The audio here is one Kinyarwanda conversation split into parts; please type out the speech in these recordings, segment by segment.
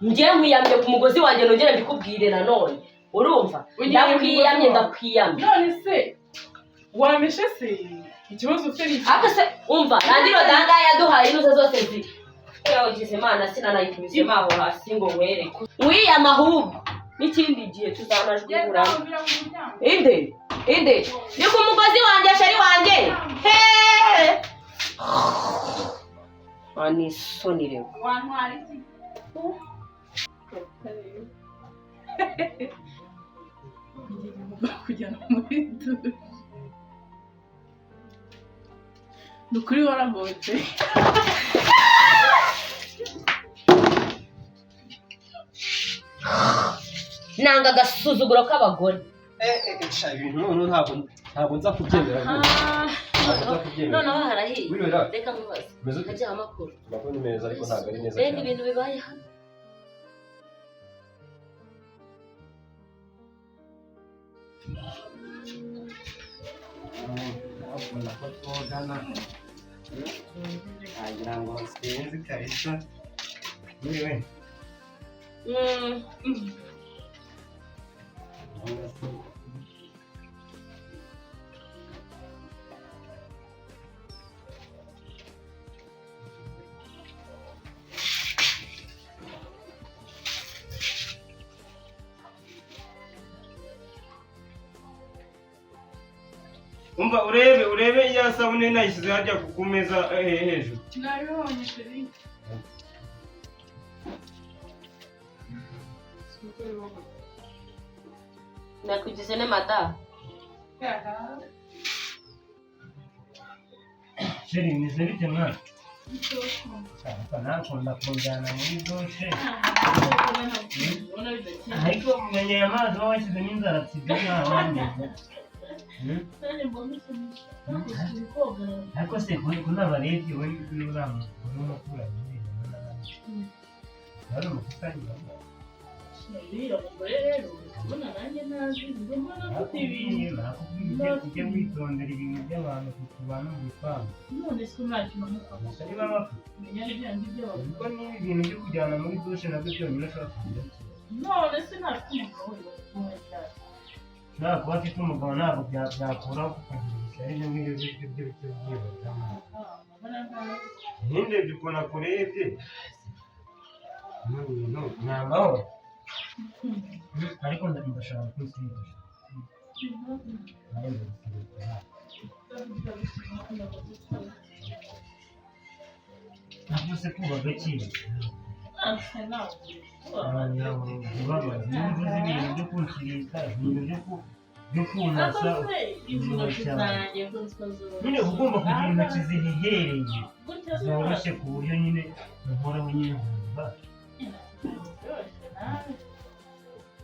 Ngiye nkwiyamye ku mugozi wanjye nongere mbikubwire nanone. Urumva? Ndakwiyamye. None se wameshe se ikibazo ufite aka se umva nandiro danga yaduhaye inuza zose nzi. Yawe gize Imana sinanayikumise maho hasi ngo were. Mwiyama ahubwo n'ikindi gihe tuzanajwura. Inde ni ku mugozi wanjye shari wanjye. Ani sonire. Wantwari iki? Kujyana muri dushe nukuri waragotse. Nanga gasuzuguro k'abagore. Ibintu ntabwo nza kubyemera. Noneho harahiye. Reka mubaze. Ajya amakuru. Amakuru ni meza ariko ntabwo ari neza cyane. Ibintu bibaye hano. Agira ngo sinzi kabisa. Niwe. Umva urebe ya sabune nayishyize hajya ku meza hejuru. Nabibonye sheri. Nakugize ne mata. Sheri nize bite mwana? Nakunda kujyana muri dushe. Ariko mwenye amazi washyize n'inzara tsigana wameze. Ariko se kuna barebye we n'uramu n'umukura nyine. Bari mukusanya. Sheri umugore rero ubona nanjye nazi ngo mbona nakubwiye ujye witondera ibintu by'abantu kubana mu bipangu. None se ntacyo namukamusa. Ari baba Menya n'ibyanjye by'abantu. Kuko ni ibintu byo kujyana muri dushe nabyo byonyine ushobora kujya. None se ntacyo namukamusa. Nta kuba afite umugabo ntabwo byakuraho kukagirisha aribyo ngibyo by'ibyihuta. Ntindebye ukuntu akurebye. Ni amahoro. Ariko ndashaka kwisigisha. Ntabwo se kuba gakira. Ubabaza n'imvuze ibintu byo kunsirika, ibintu byo kunasa. Nyine ugomba kugira intoki zihehereye zoroshye ku buryo nyine uhoraho nyine wumva.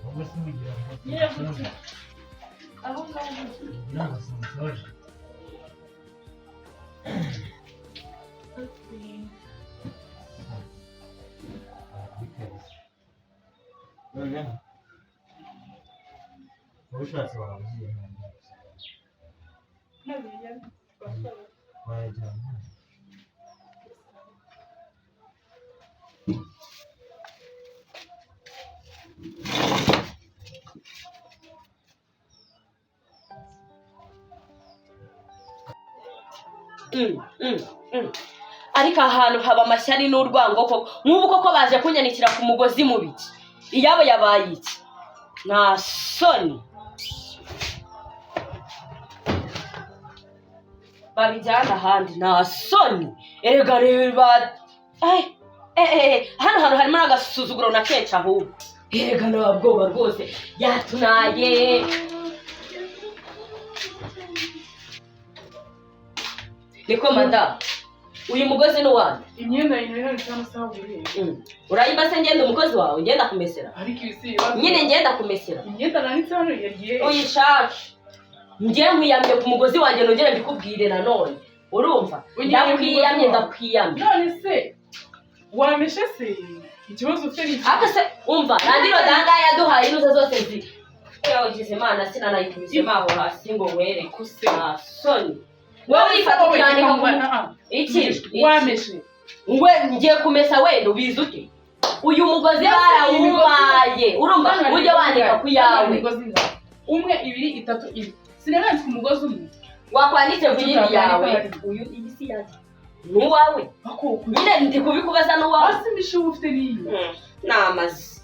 Ahubwo se ugira ngo usoje. Ugira ngo usoje. Ushatse wabugiye wajyana. Ariko ahantu haba amashyari n'urwango koko nk'ubu koko baje kunyanikira ku mugozi mu biki iyabo yabaye iki nta soni babijyana ahandi nta soni erega reba hano hantu harimo n'agasuzuguro na kenshi ahubwo erega nta bwoba rwose yatunaye. Niko madamu uyu mugozi ni uwanjye. Imyenda yinera cyangwa se ahubwo urayimba se ngenda umukozi wawe ngenda kumesera. Ariko isi ibibazo nyine ngenda kumesera. Imyenda nanditse hano yagiye. Uyishaka. Ngiye nkwiyamye ku mugozi wanjye nongere mbikubwire nanone. Urumva? Ndakwiyamye. None se wameshe se ikibazo ufite aka se umva nandiro danga yaduhaye inuza zose nzi. Yawe gize Imana sinanayikumise maho hasi ngo were kusema soni. Wewe ifata kujyana iki? Wameshe. We ngiye kumesa wenda ubizi ute? uyu mugozi barawumaye urumva ujye wandika ku yawe umwe 2 3 4 sinabanje ku mugozi umwe wakwanditse ku yindi yawe uyu ibisi yawe nuwawe nyine ndi kubikubaza nuwawe hasi mishu ufite niyo namazi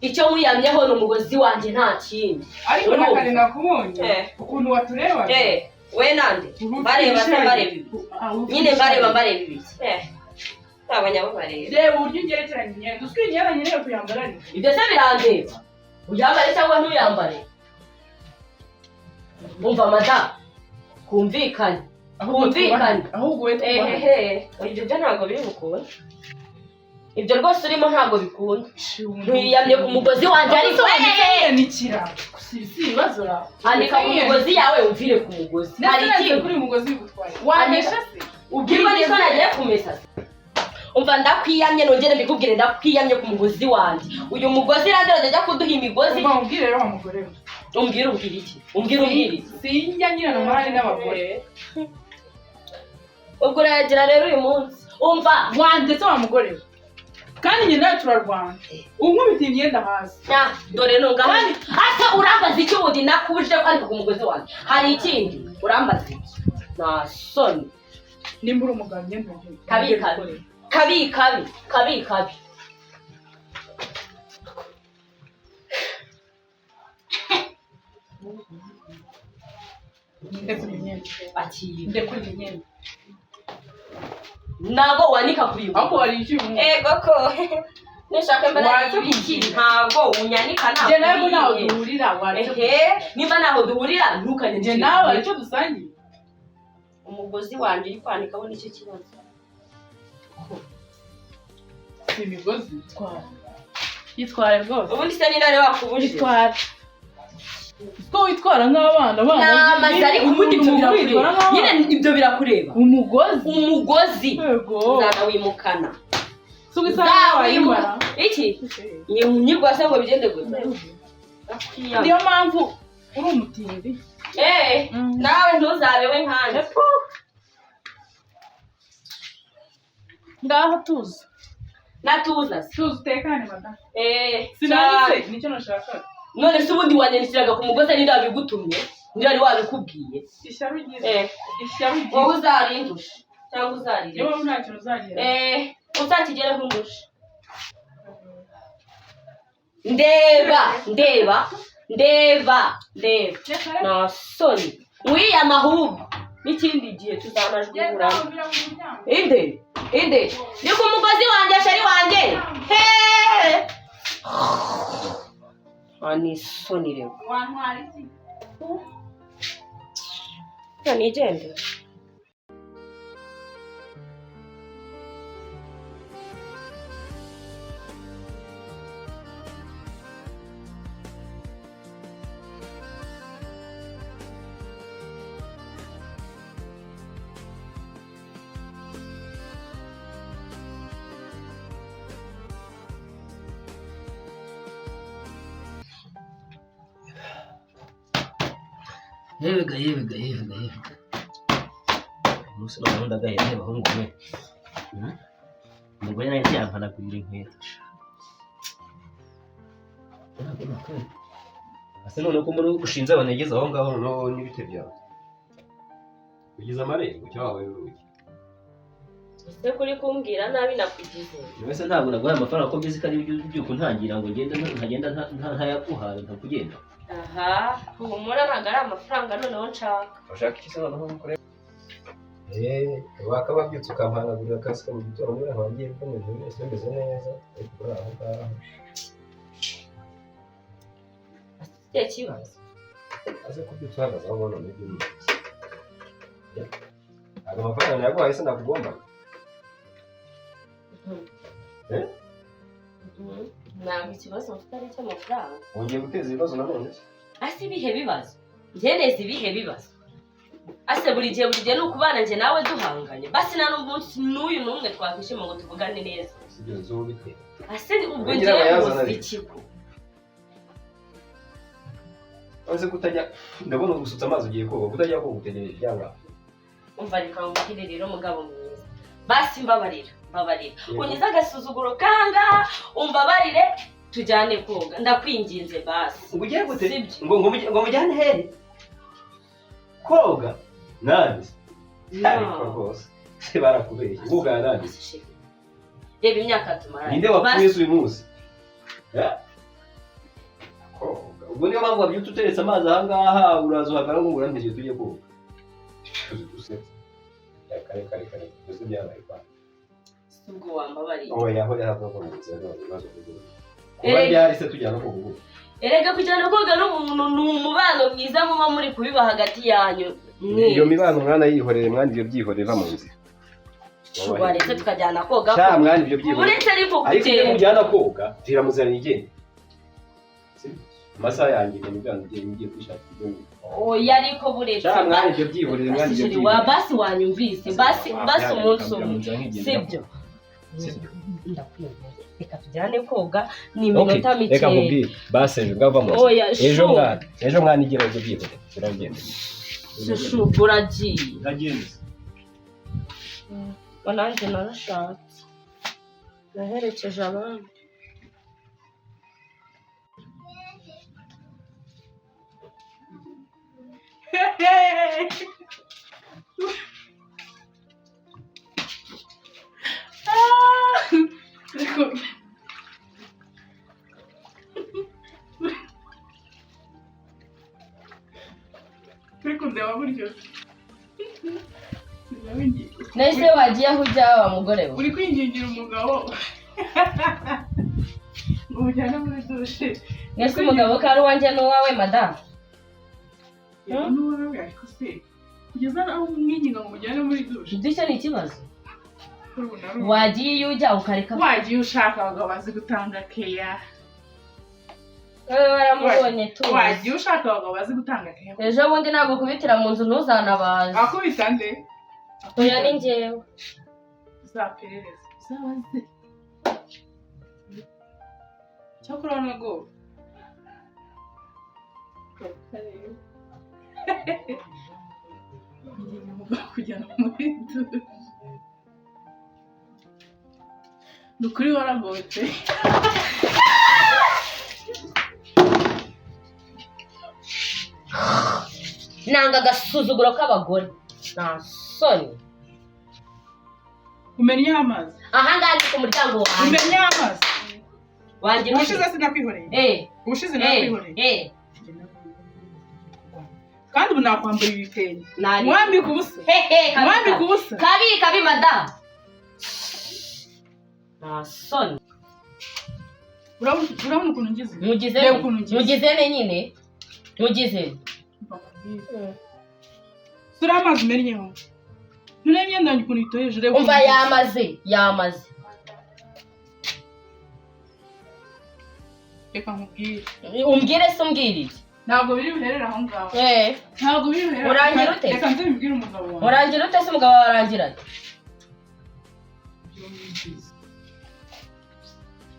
icyo mwiyamyeho n'umugozi wanje nta kindi ariko nakane nakubonye ukuntu watureba we nande bareba se bareba nyine bareba ibi abanyabo bareba reba uburyo ugerekeranye duswinyeranye rero kuyambara ni ibyo se birandeba uyambare cyangwa ntuyambare umva madamu kumvikanye ahubwo we ibyo byo ntabwo biri bukunda ibyo rwose urimo ntabwo bikunda ntiyamye ku mugozi wanjye ariko nikira si ibibazo andika ku mugozi yawe umvire ku mugozi hari ikintu kuri mugozi gutwara wanesha se ubwirwa niko nagiye kumesa umva ndakwiyamye nongere mbikubwire ndakwiyamye ku mugozi wanjye uyu mugozi randero ajya kuduha imigozi umva umbwire rero umugore umbwire iki umbwire sinjya nyina n'umwari n'abagore ubwo urayagira rero uyu munsi umva wandetse wa mugore kandi njye nawe turarwana unkubitiye imyenda hasi dore nungaho asa urambaza iki ubundi nakubuje kwandika ku mugozi wanjye hari ikindi urambaza iki nta soni nimbura umugabo ngende kabi ndekura imyenda ntabwo wanika kuri ahubwo wari icyuma ko nishaka mbona iki ntabwo unyanika ntabwo njye nawe ntaho duhurira niba ntaho duhurira ntukanye njye nawe icyo dusangiye umugozi wanjye uri kwanikaho nicyo kibazo imigozi yitware rwose ubundi se ni nare wakubuje yitware ko witwara nk'abana namaze ariko ubundi ibyo birakureba umugozi uzana wimukana iki nyirwa se ngo bigende gusa niyo mpamvu uri umutindi nawe ntuzabewe nkanjye ngaho tuzi natuza tuzi utekane madamu sinanditse nicyo nashakaga none se ubundi wanyandikiraga ku mugozi ari ndabigutumye ndari wabikubwiye ishyaro ugize wowe uzarindusha cyangwa uzarire niba nta kintu uzagira uzakigere nk'umushi ndeba nta soni wiyama ahubwo n'ikindi gihe tuzanajwura inde ni ku mugozi wanjye shari wanjye ni isoni rero wantwara iki nigende yebega umunsi none ndagaye n'abahungu mwe umugore nawe yampana kugira inkweto ase none ko muri ushinze abanegeza aho ngaho no n'ibite byawe ugize amarembo cyawe y'urugi ese kuri kumbwira nabi nakugize wese ntabwo naguhaye amafaranga ko bizi ko ari byuko ntangira ngo nkagenda ntayaguhaye ntakugenda humura ntabwo ari amafaranga noneho nshaka urashaka iki se noneho mukore wakababyutse ukampanagurira akasika mu gitondo muri aho wagiye mboneza wese bimeze neza ariko uri aho ngaho icyo kibazo aze kubyutse uhagaze aho ubona n'ibyo n'ibyo ntabwo amafaranga nayaguhaye se nakugomba ntabwo ikibazo mfite ari icy'amafaranga wongeye guteza ibibazo nanone ase ibihe bibazo ngeneza ibihe bibazo ase buri gihe ni ukubana njye nawe duhanganye basi nta n'umunsi n'uyu n'umwe twakwishima ngo tuvugane neza ase ubwo ngewe muzi ikigo ese kutajya ndabona gusutsa amazi ugiye koga kutajya koga utegereje byanga umva reka mubwire rero mugabo mwiza basi mbabarira babarira unyize agasuzuguro kanga umbabarire tujyane koga ndakwinginze basi ugiye gute ngo mujyane hehe koga nandi ariko rwose se barakubeshye koga nandi reba imyaka tumaranye ninde wapfuye uyu munsi koga ubwo niyo mpamvu wabyutse uteretse amazi aha ngaha uraza uhagara ngo urambiriye tujye koga kare gusa byabaye kwa ubwo wambabariye oya aho yavuga ngo nzira ibibazo kugira kuba byari se tujyana koga erega kujyana koga n'umuntu ni umubano mwiza muba muri kubiba hagati yanyu iyo mibano mwana yihorere mwana ibyo byihorera mu nzira waretse tukajyana koga sha mwana ibyo byihorera uretse ariko iyo mujyana koga ziramuzana igende amasaha yanjye ni muganga ngiye kwishaka ibyo oya ariko buretse sha mwana ibyo byihorere mwana ibyo byihorere basi wanyumvise basi umunsi umwe sibyo ndakwiyumva reka tujyane koga ni iminota mike reka nkubwire basi bwava mu ejo mwana igira ibyo byihorere turagenda shushu buragiye ndagenze nanjye narashatse naherekeje abandi nese wagiye aho ujya wa mugore we uri kwingingira umugabo ngo ujyane muri dushe nese umugabo ko ari uwanjye n'uwawe madamu n'uwawe ariko se kugeza aho umwinginga ngo mujyane muri dushe ibyo ni ikibazo wagiye iyo ujya ukareka wagiye ushaka abagabo bazi gutanga keya wowe waramubonye tuzi wagiye ushaka abagabo bazi gutanga keya ejo bundi ntabwo kubitira mu nzu ntuzanabaze akubita nde oya ni njyewe uzaperereza uzabaze cyakora nabwo kujyana muri dushe ni ukuri waragotse nanga agasuzuguro k'abagore nta soni umenya amazi ahangaha ni ku muryango wanjye umenya amazi wanjye ubushize sinakwihoreye ubushize nakwihoreye kandi ubu nakwambara ibitenge mwambika ubusa mwambika ubusa kabi madamu nta soni urabona ukuntu ngize mugizene nyine mugizene sura amazi umennyeho nturebe imyenda yanjye ukuntu itoheje urebe umva yamaze reka nkubwire umbwire se umbwire iki ntabwo biri buherere aho ngaho ntabwo biri buherere urangira ute reka nze mbibwire umugabo wawe urangira ute se umugabo wawe arangira ate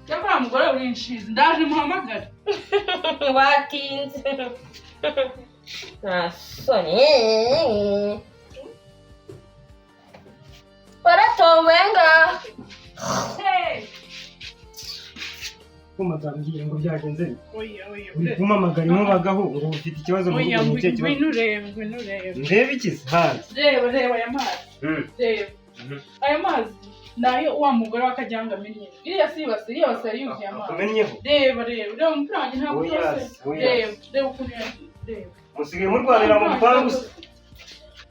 cyakora mugore uri inshizi ndaje muhamagare watinze nta soni baratowenga kumagambye ngo byagenze oya uri kumamagara imubagaho ngo ufite ikibazo mu rugo mu cyo kibazo ngwino ndebe ikizi hanze reba aya mazi reba aya mazi nayo wa mugore wakajyanga amenye iriya si ibase yari yuzuye amazi umenyeho reba umupira wanjye ntabwo reba ukuntu reba musigaye murwanira mu rupangu se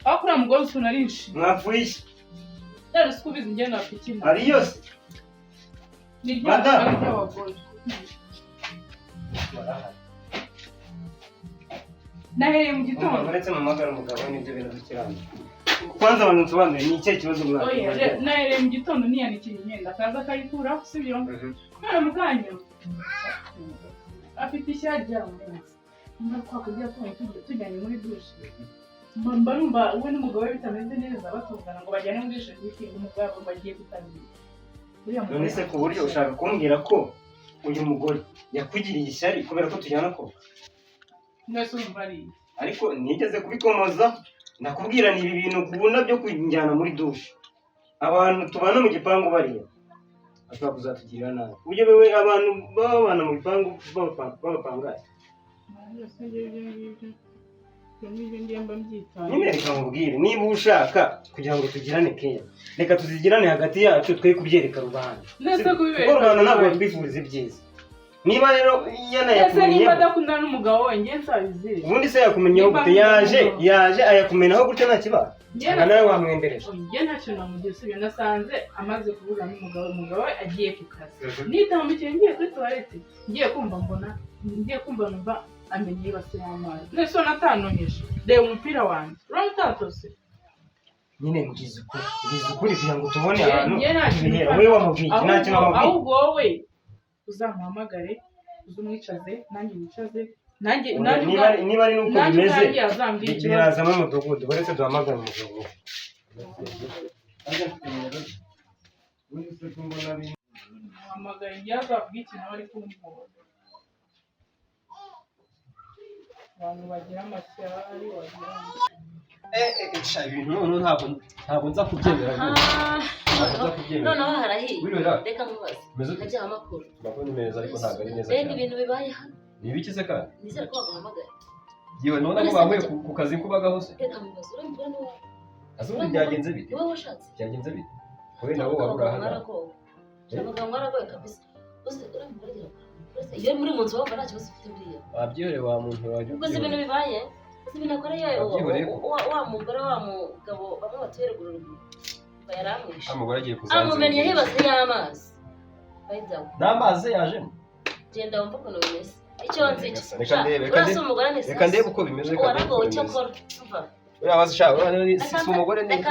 aho kuriya mugore ukuntu ari inshinga mwapfuye iki rero si kubizi njye nafite ikindi ari yose ni ry'abagore nahereye mu gitondo uretse mu magara umugabo n'ibyo bintu bikiranga kwanza abantu nsobanure ni ikihe kibazo mwaka nahereye mu gitondo niyanikira imyenda akaza akayikuraho sibyo none mu kanya afite ishyari ry'amazi niba twakugira tujyanye muri dushe mba numva we n'umugabo we bitameze neza batungana ngo bajyane muri dushe bikinga umugabo ngo agiye gutangira none se ku buryo ushaka kumbwira ko uyu mugore yakugiriye ishyari kubera ko tujyana koga mwese urumva ari ariko nigeze kubikomoza ndakubwira ni ibi bintu kubona byo kujyana muri dushe abantu tubana mu gipangu bariya ashobora kuzatugirira nabi ujye wewe abantu babana mu gipangu babapangaye nyine reka mubwire niba ushaka kugira ngo tugirane keya reka tuzigirane hagati yacu twe kubyereka rubanda kuko rubanda ntabwo batwifuriza ibyiza niba rero yanayakumenyeho niba adakundana n'umugabo we njye nsabizi ubundi se yakumenyeho gute yaje ayakumenaho gutya nta kibazo cyangwa nawe wamwendereje njye ntacyo namugira nasanze amaze kuvuga n'umugabo we agiye ku kazi nitambukiye ngiye kuri toilette ngiye kumva numva amenye ibase y'amazi nese natanonyeje reba umupira wanjye uramutatose nyine ngize ukuri kugira ngo tubone ahantu tubihera wowe wamubwiye nta kintu wamubwiye ahubwo wowe uzamuhamagare uzumwicaze nanjye nicaze niba ari nuko bimeze birazamo umudugudu baretse duhamagara umudugudu muhamagare yazavuga ikintu aba ari kumubona abantu bagira amashyari wagira ibintu noneho ntabwo nza kubyemera noneho harahiye reka mubaze najya amakuru ni meza ariko ntabwo ari meza cyane ibintu bibaye hano ni ibiki se kandi nizere ko baguhamagaye yewe none ko bahuye ku kazi kubagaho se reka mubaze urambura niwe azuba byagenze bite niwe washatse byagenze bite wowe nawe wabura hano shabaga mwaragoye kabisa uzi urambura iyo muri mu nzu wumva nta kibazo ufite buriya wabyihoreye wa muntu wajya uzi ibintu bibaye uzi ibintu akoreye wa mugore wa mugabo bamwe batuye ruguru ruguru bayaramwishe umugore agiye kuzanza amumennye hibaze y'amazi n'amazi yajemo genda wumva ukuntu bimeze icyo nzi reka umugore ni reka ndebe uko bimeze waragowe icyo akora uriya wazi shaka si umugore ni reka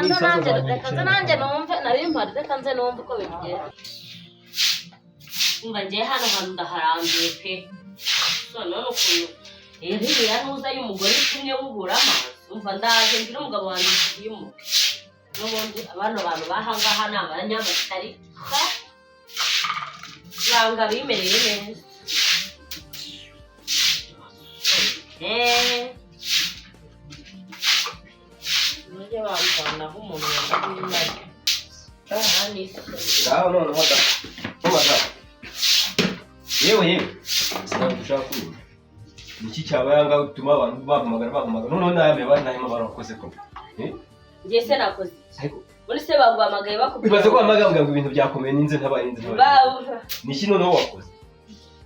nze nanjye numve nari mpari reka nze numve uko bigenda umva ngiye hano hantu ndaharambiye pe noneho n'ukuntu iriya ntuza y'umugore itumye wubura amazi umva ndaje mbwira umugabo wanjye yimuke n'ubundi abana bantu bahangaha ni abanyamatari banga bimereye neza nujya bamvanaho umuntu wambaye aha ni ngaho noneho da yewe sinabishaka kumenya niki cyabaye ngaho utuma abantu bahamagara noneho nahema barakoze ko ngiye se nakoze muri se baguhamagaye bakubwira bibaze ko bamagambwa ngo ibintu byakomeye n'inze ntabarinze niki noneho wakoze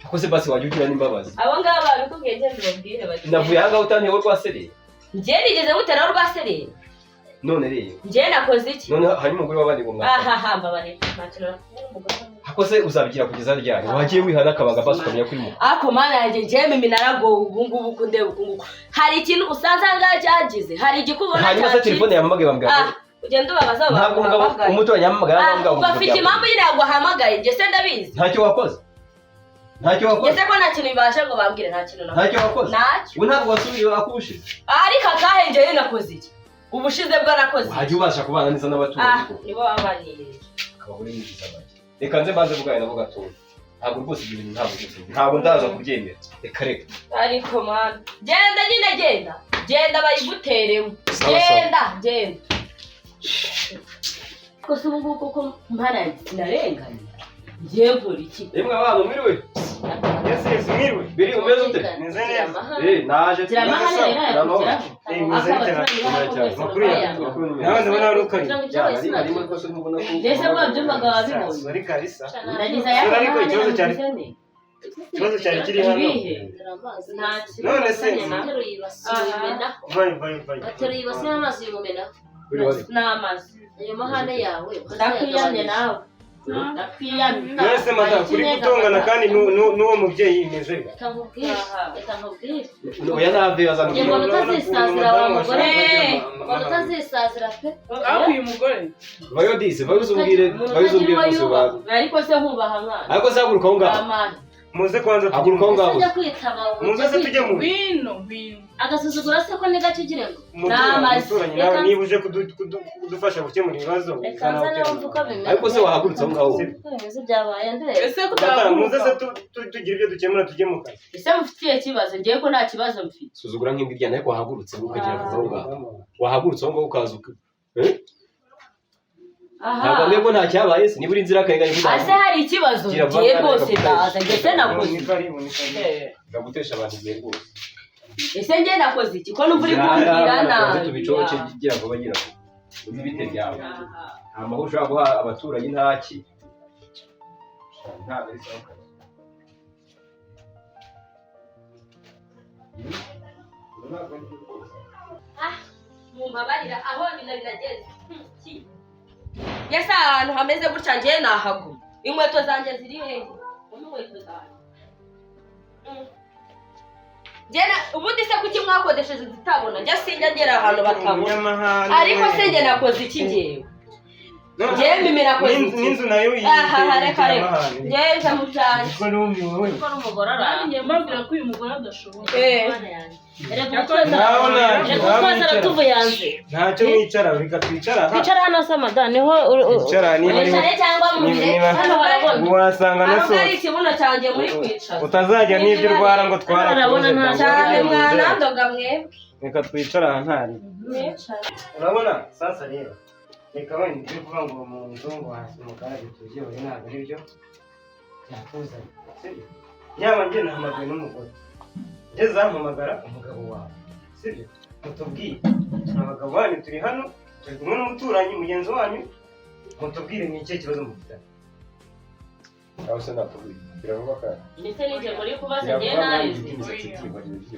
akoze basi wajya ugira n'imbabazi abo ngabo babikubwiye ngende babwire bati navuye aha ngaho utanteho rwasereye njye nigeze guteraho rwasereye none rero njye nakoze iki none hari umugore wabandi ngo aha mbabare ntakirora akoze uzabigira kugeza ryari wagiye wihana akabaga basukamya kuri mu ako mana yanjye njye mimi naragowe ubu ngubu kunde ukungu hari ikintu usanze ngaho cyagize hari igikubona hanyuma se telefone yamamagaye bambwira ugenda ubabaza ntabwo umugabo umuturanyi yamamagara ngaho bafite impamvu nyine yaguhamagaye njye se ndabizi ntacyo wakoze njye ko nta kintu bibasha ngo bambwire nta kintu ntacyo wakoze ntacyo we ntabwo wasubiye akubushije ariko akahe njyewe nakoze iki ubushize bwarakoze wajya ubasha kubana neza n'abaturanyi ko nibo babaniye abagore n'inziza bake reka nze mbanze mvugane nabo gatoya ntabwo rwose ibyo bintu ntabwo ndaza kubyemera reka ariko mana genda bayiguteremo genda ko se ubu ngubu koko mparaye sinarenganye njye mpura iki rimwe abantu mwiriwe yes mwiriwe biri umeze ute neze neza naje makuru ya nawe ndabona ari ukari ndetse babyumvaga babibonye ari karisa ndagize ariko ikibazo cyari kiri hano none se vai ateruye ibasi y'amazi y'umumenaho n'amazi ayo mahane yawe ndakwiyamye nawe mwese madamu kuri gutongana kandi n'uwo mubyeyi imeze reka nkubwire oya nave azana ngo utazisazira wa mugore ngo utazisazira pe aho uyu mugore vayo dise vayo uzumbwire bose bawe ariko se nkubaha mwana ariko se haguruka aho ngaho muze kwanza haguruka aho ngaho muze se tujye mu wino agasuzugura se ko nigacyo ugira ngo n'amazi nawe niba uje kudufasha gukemura ibibazo reka nzane wumva uko bimeze ariko se wahagurutse aho ngaho bimeze byabaye ndebe ese muze se tugira ibyo dukemura tujye mu kazi ese mufitiye ikibazo ngiye ko nta kibazo mfite suzugura nk'imbwa iryana ariko wahagurutse ukagera aho ngaho wahagurutse aho ngaho ukaza ntabwo mbego nta cyabaye se niba uri inzira akarengane kugira ase hari ikibazo giye rwose ndaza ndetse nakoze ndagutesha abantu igihe rwose ese njye nakoze iki ko numva uri kumbwira nabi tubicoce gira ngo bagira uzi bite byawe nta mahoro ushobora guha abaturanyi ntaki ntabwo ari sawa mumbabarira aho nyina birageze yesa ahantu hameze gutya njye nahaguma inkweto zanjye ziri hehe inkweto zanjye Jena ubundi se kuki mwakodesheje zitabona njya sinjya ngera ahantu batabona ariko se njye nakoze iki ngewe njye mimira koze n'inzu nayo reka njye nza mu cyane ko n'umwe wowe ko n'umugore arara njye mbabwira ko uyu mugore adashobora gutwaza aratuvuye hanze ntacyo mwicara reka twicara aha twicara hano se madame niho twicara niba wicare cyangwa mubire hano barabona wasanga na so ari ikibuno cyanjye muri kwicara utazajya n'ibyo urwara ngo Urabona nta cyane mwanandoga mwebwe reka twicara aha ntari urabona sasa rero reka wenda ibyo kuvuga ngo umuntu ngo hasi umugaragu tugiye uri ntabwo ari byo byakuzanye sibyo yaba njye nahamagaye n'umugore ngeze ahamagara umugabo wawe sibyo mutubwire abagabo banyu turi hano turi kumwe n'umuturanyi mugenzi wanyu mutubwire ni ikihe kibazo mufitanye aho se natubwira biravuga kandi ndetse n'ijye muri kubaza njye nareze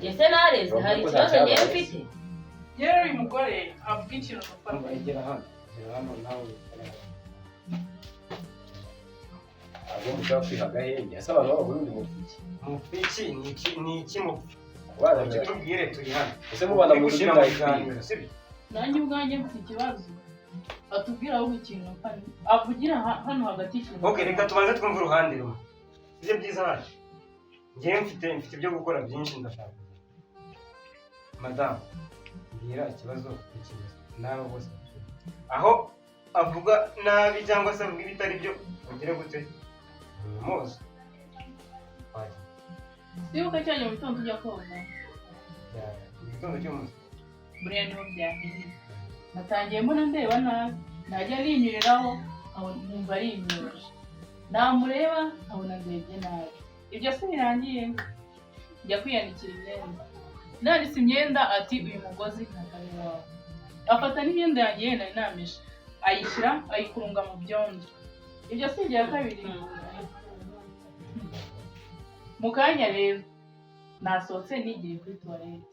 ndetse nareze hari ikibazo njye mfite rero uyu mugore avuga ikintu mufata egera hano nawe ntabwo mushobora kwiha agahenge ese abantu b'abagore undi mufiki mufiki ni iki mufiki abana tubwire turi hano ese mubana mu rushinga biganiro sibyo nanjye ubwanjye mfite ikibazo atubwira aho ikintu avugira hano hagati y'ikintu okay reka tubanze twumve uruhande rumwe sibyo byiza wacu njyewe mfite ibyo gukora byinshi ndashaka madamu mbwira ikibazo ikibazo nawe bose aho avuga nabi cyangwa se avuga ibitari byo ugire gute muzi sibuka cyane mu gitondo tujya koga igitondo cy'umunsi buriya niho byahiye natangiye mbona ndeba nabi najya ninyuriraho nkumva ari imyoroshye namureba nkabona ndebye nabi ibyo se birangiye njya kwiyandikira imyenda nanditse imyenda ati uyu mugozi ntakari wawe afata n'imyenda yanjye yenda nameshe ayishyira ayikurunga mu byondo ibyo si ibya kabiri mu kanya rero nasohotse nigiye kuri tuwarete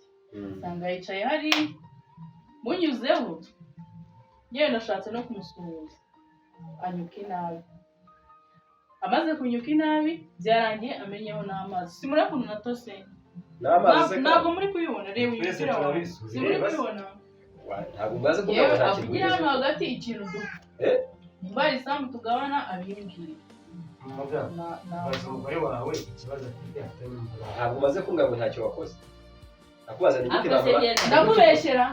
nsanga yicaye hari munyuzeho yewe nashatse no kumusuhuza anyuka inabi amaze kunyuka inabi byarangiye amenyeho n'amazi simuri ukuntu natose ntabwo muri kubibona reba uyu mupira wawe simuri kubibona ntabwo mbaze ko yewe avugira hano hagati ikintu dupfa mbari isambu tugabana abimbwira umugore wawe ikibazo afite ntabwo umaze kumbwira ngo ntacyo wakoze nakubazana igiti ndakubeshyera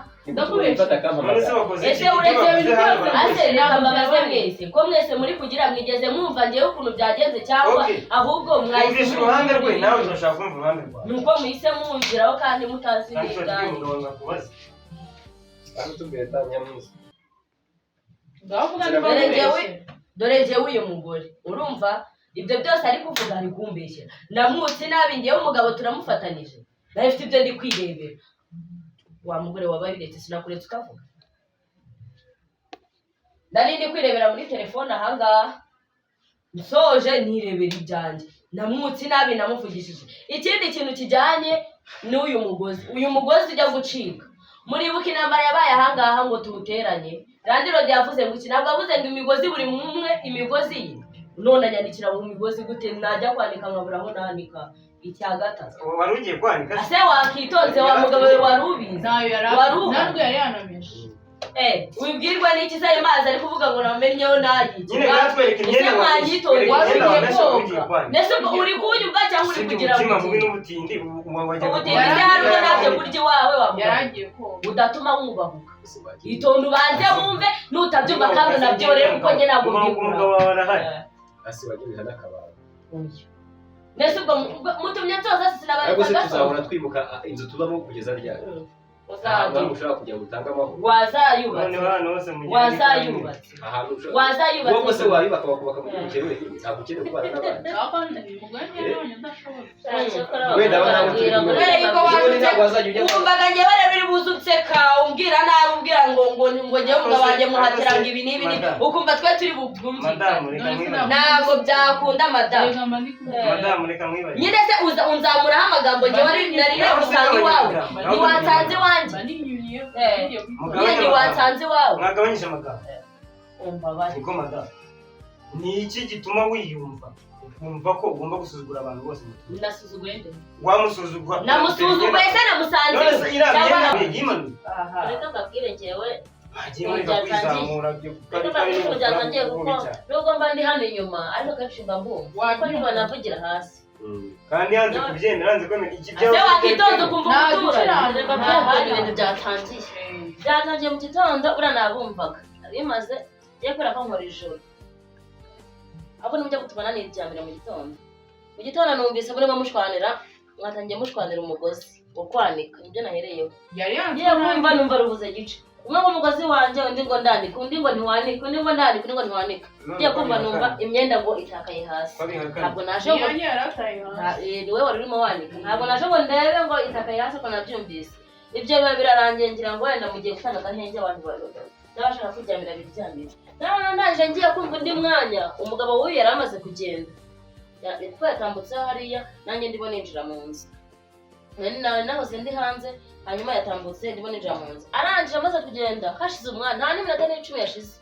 ese uretse ibintu byose ase reka mbabaze mwese ko mwese muri kugira mwigeze mwumva ngewe ukuntu byagenze cyangwa ahubwo mwahise uruhande rwe nawe turashaka kumva uruhande rwawe nuko muhise mwumviraho kandi mutazi n'ibigani dore njyewe uyu mugore urumva ibyo byose ari kuvuga ari kumbeshyera namwutse nabi ngewe umugabo turamufatanije nawe ufite ibyo ndi kwirebera wa mugore wabaye uretse sinakuretse ukavuga nari ndi kwirebera muri telefone ahangaha nsoje nirebera ibyanjye namwutse nabi namuvugishije ikindi kintu kijyanye n'uyu mugozi uyu mugozi ujya gucika muribuka intambara yabaye ahangaha ngo tuwuteranye Randirodi yavuze ngo iki ntabwo avuze ngo imigozi buri mumwe imigozi ye none anyandikira mu migozi gute najya kwanika nkabura aho nanika icya gatatu wari ugiye kwanika ase wakitonze wa mugabo we warubizi ntabwo yari yanameshe wibwirwa n'iki se ayo mazi ari kuvuga ngo namenyeho nayiki nyine natwereka imyenda ndetse uri kunyumva cyangwa uri kugira ngo ubutindi harimo nabyo burya iwawe udatuma wubahuka itonde ubanze wumve nutabyumva kandi unabyorere kuko njye ntabwo mbikura ndetse ubwo mutumye byose ariko se tuzahora twibuka inzu tubamo kugeza ryari ahantu ushaka kujya gutanga amahoro wazayubatse wazayubatse ahantu ushaka wazayubatse wowe se wayubaka bakubaka mu gihe ntabwo ukeneye kubana n'abandi wenda Barabwira ngo wumvaga njyewe rero uri buze unseka umbwira nabi umbwira ngo njyewe umugabo wanjye muhatira ngo ibi n'ibi ukumva twe turi bubwumvikane ntabwo byakunda madamu nyine se unzamuraho amagambo njyewe nari nagusanga iwawe ntiwatanze iwanjye nyine ntiwatanze iwawe mwagabanyije amagambo umva bari niko madamu ni iki gituma wiyumva ukumva ko ugomba gusuzugura abantu bose ndasuzuguye nde wamusuzugura namusuzuguye se namusanze reka mbabwire njyewe byatangiye kuko nubwo mba ndi hano inyuma ariko kenshi mba mbumva kuko niba navugira hasi kandi yanze kubyemera yanze kwemera iki ese wakitonda ukumva umuturanyi ibintu byatangiye mu gitondo uriya nabumvaga bimaze ye kubera ko nkora ijoro ahubwo nibyo gutuma naniryamira mu gitondo numvise murimo mushwanira mwatangiye mushwanira umugozi wo kwanika nibyo nahereyeho ngiye kumva numva rubuze gice umwe ngo umugozi wanjye undi ngo ndanika undi ngo ntiwanika undi ngo ndanika undi ngo ntiwanika ngiye kumva numva imyenda ngo itakaye hasi ntabwo naje ngo ni wowe wari urimo wanika ntabwo naje ngo ndebe ngo itakaye hasi ko nabyumvise ibyo biba birarangiye ngira ngo wenda mugiye gutanga agahenge abantu n'abashaka kuryamira biryamira naje ngiye kumva undi mwanya umugabo w'uyu yari amaze kugenda yatambutseho hariya nanjye ndimo ninjira mu nzu nahoze ndi hanze hanyuma yatambutse ndimo ninjira mu nzu arangije amaze kugenda hashize umwana nta n'iminota n'icumi yashize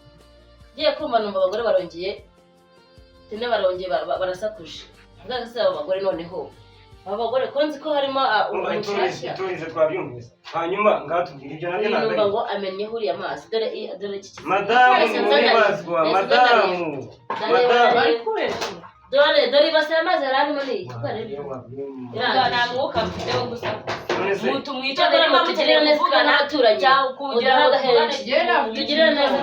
ngiye kumva numva abagore barongeye barasakuje mbega se abo bagore noneho aba bagore ko nzi ko harimo umushyashya twabyumvise hanyuma ngatubwira ibyo nabyo numva ngo amenye huriya amazi dore iki madamu mubibazwa madamu dore ibase amazi yararimo ni nta mwuka mfite wo gusa mutu cyakora mutugirira neza kandi n'abaturanyi kugira ngo tugirire neza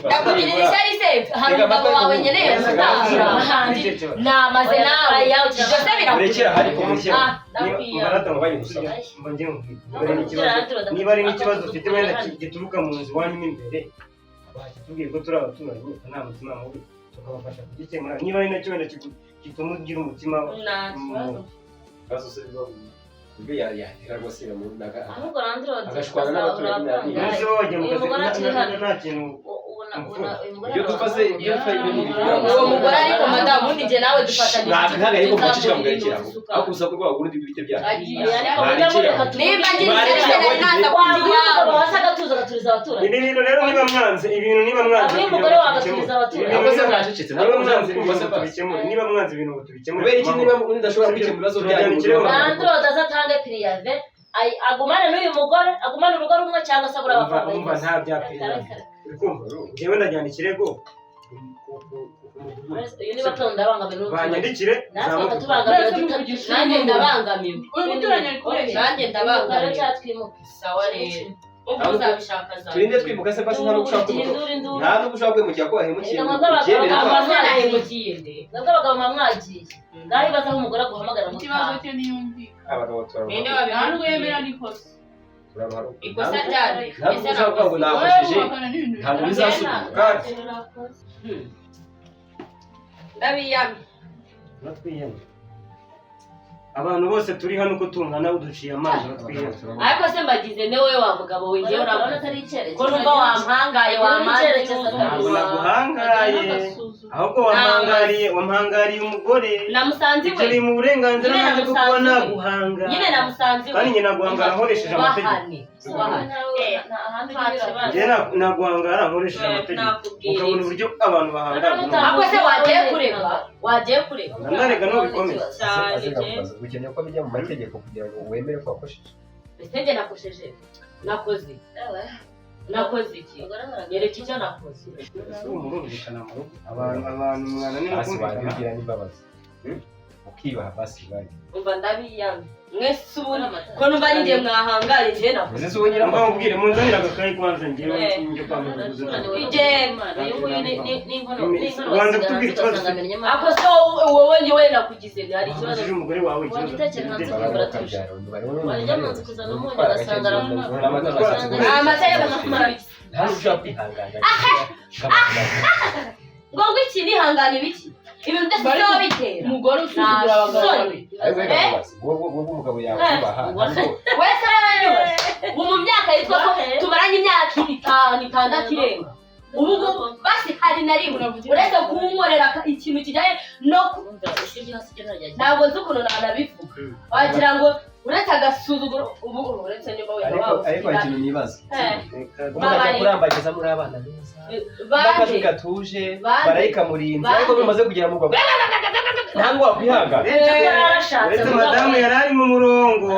ndakugirira ishyari se hari umugabo wawe nkeneye namaze nawe byose niba ari n'ikibazo ufite wenda gituruka mu nzu iwanyu imbere tubwire ko turi abaturanyi nta mutima mubi tukabafasha kugikemura niba ari nacyo wenda gituma ugira umutima ubwo yahera rwose iramunaga ahubwo randirodi agashwana n'abaturage nizo wajya mu kazi nta kintu iyo dufase ibyo uwo mugore ariko madamu ubundi njye nawe dufatanye ntabwo ariko mfashije mugarekera aho kurusa ko rwagura ibiti byacu niba ngira ishyari naza kugira hasi agatuza agaturiza abaturanyi ibi bintu rero niba mwanze ibintu niba mwanze umugore wagaturiza abaturanyi akoze mwacecetse niba mwanze niba mwanze ibintu ngo tubikemure kubera iki niba udashobora gukemura ibibazo byanyu randirodi azatange piriyave agumane n'uyu mugore agumane urugo rumwe cyangwa se abura umva nta bya piriyave njyewe ndajyana ikirego uyu niba tonda abangamiwe banyandikire natwe nanjye ndabangamiwe nanjye ndabangamiwe sawa rero uzabishaka zawe turinde twimuka se basi nta n'ugushaka nta n'ugushaka kwimukira ko wahemukiye narahemukiye nde nabwo abagabo mwamwagiye ngaho ibaza aho umugore aguhamagara mu ikibazo cye niyumvika abagabo ninde nta wabihanwe n'uwemera n'ikosa ikosa ryari ntabwo ushaka ngo nakojeje ntabwo bizasubira kandi ndabiyamye natwiyemye abantu bose turi hano uko tungana uduciye amazi natwiyemye ariko se mbagize ne wowe wa mugabo winjye urabona atari icyerekezo ko numva wampangaye ntabwo naguhangaye ahubwo wampangariye umugore namusanze ibyo biri mu burenganzira bwanjye bwo kuba naguhangara nyine namusanze kandi njye naguhangara nkoresheje amategeko njye naguhangara nkoresheje amategeko ukabona uburyo abantu bahangara ahubwo se wagiye kureba ndarega n'ubikomeye ukeneye ko bijya mu mategeko kugira ngo wemere ko wakosheje ese nakosheje nakoze iki yereka icyo nakoze murumvikana mu rugo abantu mwana ni hasi babigira n'imbabazi ukibaha basi bari umva ndabiyanga mwese ubundi ko numva ninjye mwahangaye njye navuze uzi uwo nyira mba nkubwire munzanira agakayi kwanza njyewe njye kwa Rwanda kutubwira ikibazo ako se wowe njyewe nakugize hari ikibazo uje umugore wawe ikibazo amata y'abakumara ntabwo ushobora kwihangana ngo iki nihangane biki ibintu byose byo bitera umugore usuzugura abagabo wowe umugabo yawe ubaha wese aranyubaye mu myaka yitwa ko tumaranye imyaka 5 irenga ubu basi hari na rimwe uretse kunkorera ikintu kijyanye no ntabwo nzi ukuntu nanabivuga wagira ngo uretse agasuzuguro ubu uretse niba ariko ikintu nibaza umwana kurambagiza muri abana beza bakaje gatuje barayikamurinze ariko bimaze kugera mu rwego ntabwo wakwihanga uretse madamu yari ari mu murongo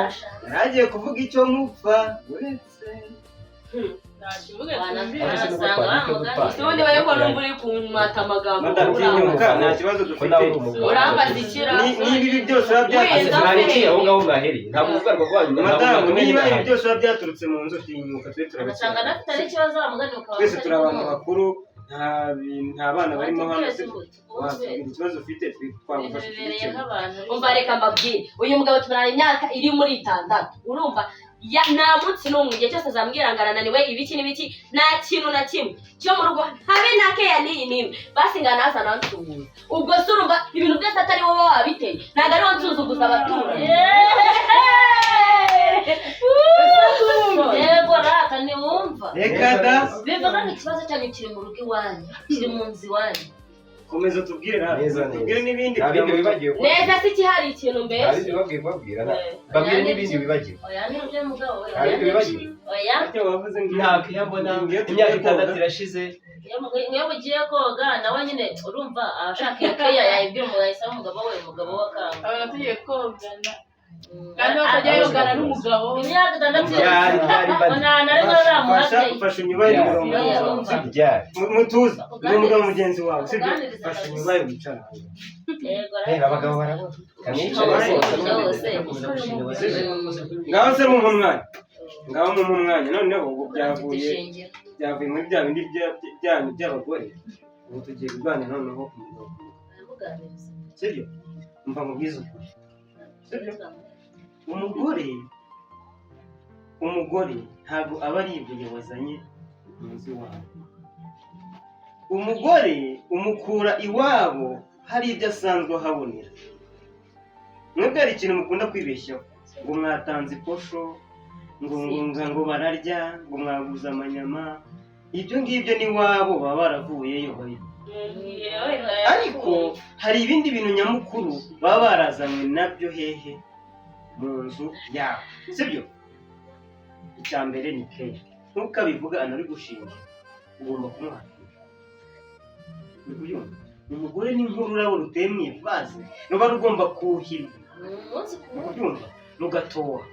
yaragiye kuvuga icyo mupfa uretse ubundi bayo ko numva uri kumata amagambo nta kibazo dufite urambaza ikira niba ibi byose byaturutse mwarikiye aho ngaho mwahereye ntabwo uvuga rwanyu madamu niba ibi byose byaturutse mu nzu tinyuka twe twese turi abantu bakuru nta bana barimo hano watubwira ikibazo ufite twagufasha umva reka mbabwire uyu mugabo tumarana imyaka iri muri 6 urumva nta munsi n'umwe igihe cyose azambwira ngo arananiwe ibiki n'ibiki nta kintu na kimwe cyo mu rugo habe na keya n'iyi n'imwe basi ngana hasa nansuhuza ubwo se urumva ibintu byose atari wowe wabiteye ntabwo ariho nsuzuguza abaturanyi yego rata ntiwumva reka da bivuga ngo ikibazo cyanyu kiri mu rugo iwanyu kiri mu nzu iwanyu komeza tubwire tubwire n'ibindi neza si kihari ikintu mbese hari ibyo babwira babwire n'ibindi wibagiwe oya ni ibyo mugabo hari ibyo wibagiwe oya icyo wavuze ngo ntabwo iyabona imyaka 6 irashize iyo mugiye koga nawe nyine urumva ashaka iyo keya yayibwira umugabo yahise umugabo we akanga abana tugiye kogana kandi bakajya yogana n'umugabo imyaka 6 ufashe inyuma y'umurongo mutuza ni umugabo mugenzi wawe sibyo ufashe inyuma wicara yego abagabo barabona ngaho se mu mwanya noneho ubu byavuye muri bya bindi byanyu by'abagore ubu tugiye kuganira noneho ku mugabo sibyo mva mu bwiza ukuri sibyo umugore ntabwo aba ari ibuye wazanye mu nzu iwawe umugore umukura iwabo hari ibyo asanzwe ahabonera mwebwe hari ikintu mukunda kwibeshyaho ngo mwatanze ikosho ngo bararya ngo mwaguze amanyama ibyo ngibyo n'iwabo baba baravuyeyo ariko hari ibindi bintu nyamukuru baba barazanywe nabyo hehe mu nzu yawe sibyo icya mbere ni keya nk'uko abivuga anari gushinja ugomba kumwakira umugore ni nk'ururabo ruteye mu ivaze ruba rugomba kuhirwa ubyumva rugatoha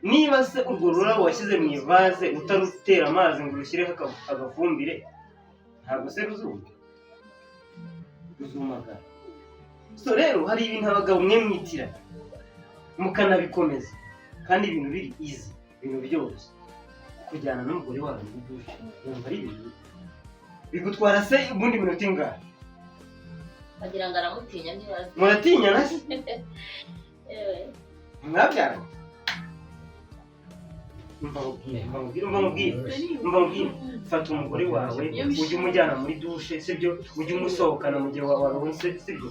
niba se urwo rurabo washyize mu ivaze utarutera amazi ngo urushyireho agafumbire ntabwo se ruzumagara so rero hari ibintu abagabo mwe mwitirana mukanabikomeza kandi ibintu biri izi ibintu byose kujyana n'umugore wawe muri dushe yumva ari ibintu bigutwara se ubundi minota ingahe bagira ngo aramutinya ntibazi muratinyana se mwabyaranye mva mubwire fata umugore wawe ujye umujyana muri dushe sibyo ujye umusohokana mu gihe waruhutse sibyo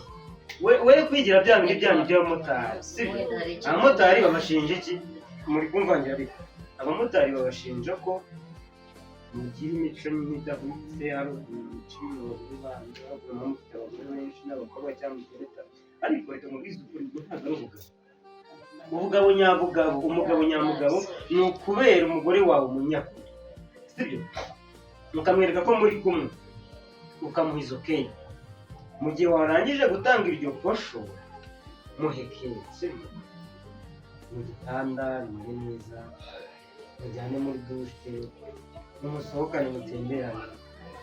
we kwigira bya bindi byanyu by'abamotari sibyo abamotari babashinja iki muri kumvangira ariko abamotari babashinja ko mugira imico nk'idahwitse hari ibiciro by'ubanza bagura mufite abagore benshi n'abakobwa cyangwa mugereta ariko leta mubizi ukuri ngo ntabwo ari ubugabo nyabugabo umugabo nyamugabo ni ukubera umugore wawe umunyakuri sibyo mukamwereka ko muri kumwe ukamuha izo keya mu gihe warangije gutanga iryo kosho muhekeye sibyo mu gitanda bimeze neza mujyane muri dushe mumusohokane mutemberane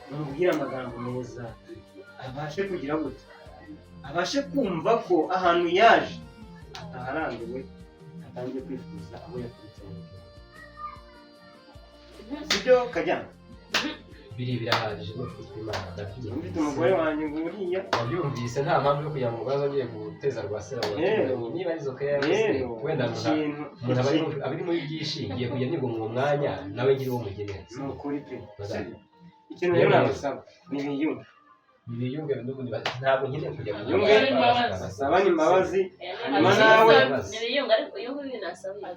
mumubwire amagambo meza abashe kugira gute abashe kumva ko ahantu yaje ataharambiwe atangiye kwifuza aho yaturutse mu gihugu. Sibyo Kajyana? biri birahagije no kwimana ndakiye Mfite umugore wanjye nguriya wabyumvise nta mpamvu yo kugira ngo baza agiye guteza rwasera niba arizo kaya wenda umuntu abari muri byinshi ngiye kujya nibwo mu mwanya nawe ngira uwo mugenera ni ukuri pe. Ikintu rero nabasaba ni ibiyumve. ibiyunge n'ubundi ntabwo nkeneye kujya mu Yumve asaba imbabazi hanyuma nawe ibiyunga ariko iyo nguyu nasaba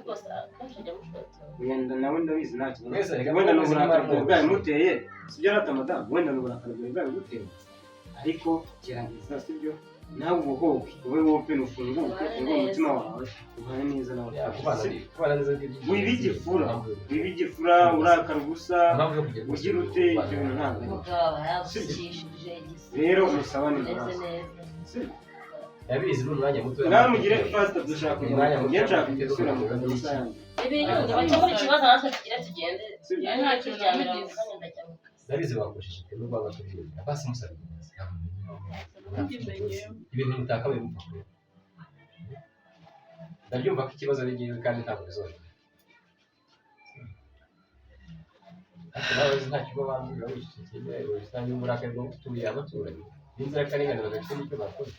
rwose akajya mushota wenda nawe ndabizi nta kintu. Mwese reka Wenda ni muzi uburakari Imana bwawe muteye sibyo rata madamu, wenda ni uburakari bwawe muteye ariko gerageza sibyo nawe ubuhoke ube wope nufunguke ufungure umutima wawe ubane neza nawe. Wibigifura urakara gusa ugira ute ibyo bintu ntabwo umugabo yagukishije rero musabane imbabazi. yabizi n'umwanya muto nawe mugire fast dushaka umwanya mugiye nshaka gusubira mu kazi rusange. ibiyunga bakemura ikibazo natwe tugira tugende nta kintu cyamera mu kanya ndajya mu kazi ndabizi bakoresheje n'ubwo bagatubwira basi musabye ibintu mutakabaye mupfa ndabyumva ko ikibazo ari ngiwe kandi ntabwo bizongera nawe nta kigo bambwira wishyikiye usange uburakari bwo gutuye abaturanyi n'inzirakarengane bagafite n'icyo bakoze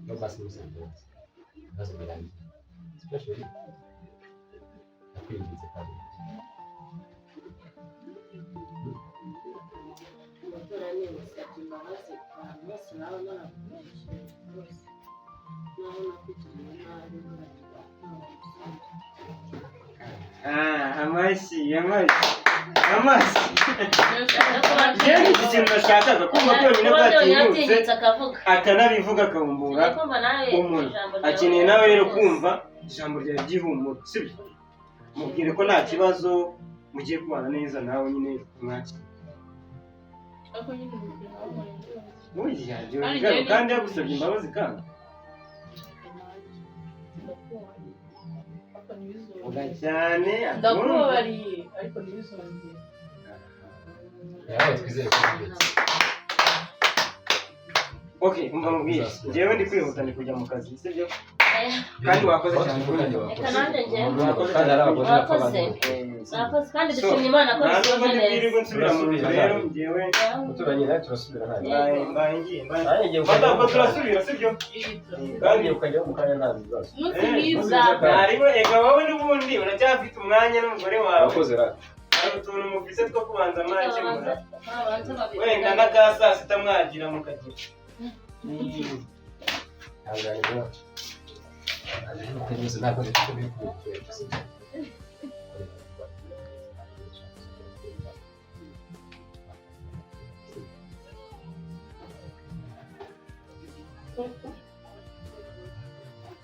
no basi musabye ibibazo birangiye especially nakwinginze kandi umuturanyi musabye imbabazi abantu bose baba barakoresheje rwose naho nakugiriye nabi amashyi yewe iki kintu nashakaga kumva byonyine bwatinyutse akanabivuga akabumbura umuntu akeneye nawe rero kumva ijambo ryawe ry'ihumure sibyo mubwire ko nta kibazo mugiye kubana neza nawe nyine mwakira kandi yagusabye imbabazi kandi vuga cyane ndakubabariye ariko ntibizongere yawe twizeye ko bigeze okay umva mubwire njyewe ndi kwihuta ndi kujya mu kazi sibyo kandi wakoze cyane reka nanjye ngende kandi hari abakozi wakoze nakoze kandi dushimye Imana ko bisoje neza nsubira mu rugo rero njyewe umuturanyi nawe turasubira nta mbaye ngiye ntabwo turasubira sibyo kandi ukajyaho mu kanya nta bibazo umunsi mwiza ntariwe ega wowe n'ubundi uracyafite umwanya n'umugore wawe wakoze rero hari utuntu mufite two kubanza mwakemura wenda na ka saa sita mwagira mukagira ntabwo ntabwo ntabwo